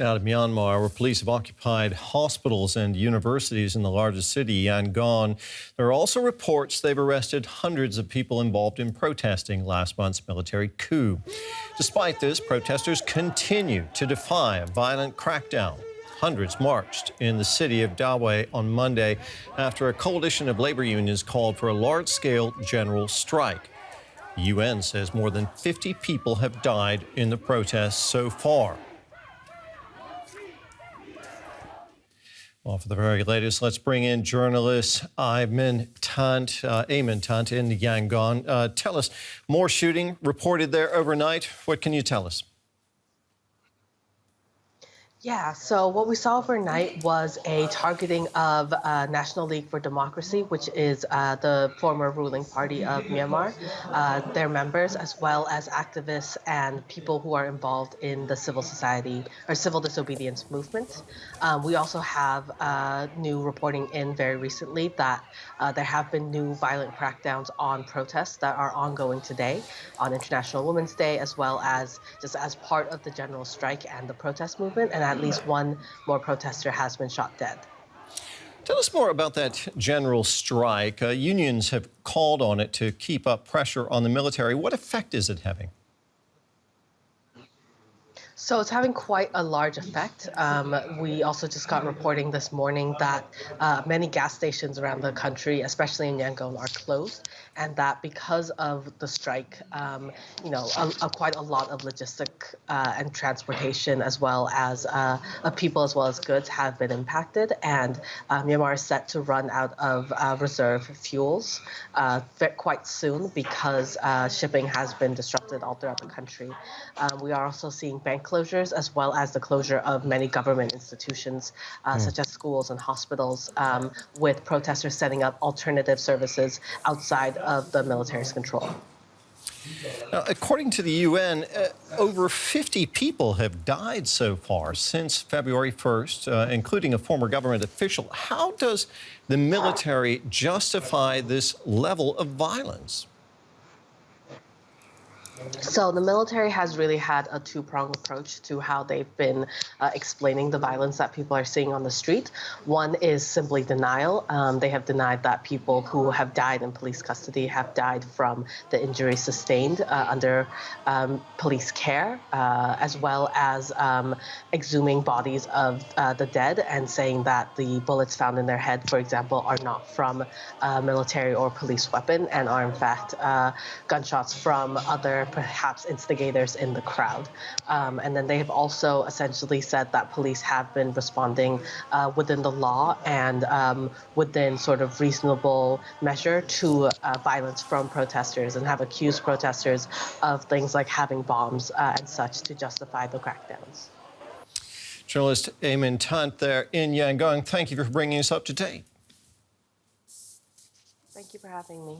Out of Myanmar, where police have occupied hospitals and universities in the largest city, Yangon. There are also reports they've arrested hundreds of people involved in protesting last month's military coup. Despite this, protesters continue to defy a violent crackdown. Hundreds marched in the city of Dawei on Monday after a coalition of labor unions called for a large-scale general strike. The UN says more than 50 people have died in the protests so far. Well, for the very latest, let's bring in journalist Amin Tant in Yangon. Tell us, more shooting reported there overnight. What can you tell us? Yeah, so what we saw overnight was a targeting of National League for Democracy, which is the former ruling party of Myanmar, their members, as well as activists and people who are involved in the civil society or civil disobedience movement. We also have new reporting in very recently that there have been new violent crackdowns on protests that are ongoing today on International Women's Day, as well as just as part of the general strike and the protest movement. And at least one more protester has been shot dead. Tell us more about that general strike. Unions have called on it to keep up pressure on the military. What effect is it having? So it's having quite a large effect. We also just got reporting this morning that many gas stations around the country, especially in Yangon, are closed, and that because of the strike, quite a lot of logistic and transportation, as well as of people as well as goods, have been impacted. And Myanmar is set to run out of reserve fuels quite soon because shipping has been disrupted all throughout the country. We are also seeing bank closures, as well as the closure of many government institutions, such as schools and hospitals, with protesters setting up alternative services outside of the military's control. Now, according to the UN, over 50 people have died so far since February 1st, including a former government official. How does the military justify this level of violence? So the military has really had a two-pronged approach to how they've been explaining the violence that people are seeing on the street. One is simply denial. They have denied that people who have died in police custody have died from the injuries sustained under police care, as well as exhuming bodies of the dead and saying that the bullets found in their head, for example, are not from a military or police weapon and are in fact gunshots from other perhaps instigators in the crowd. And then they have also essentially said that police have been responding within the law and within sort of reasonable measure to violence from protesters, and have accused protesters of things like having bombs and such to justify the crackdowns. Journalist Amin Tant there in Yangon. Thank you for bringing us up to date. Thank you for having me.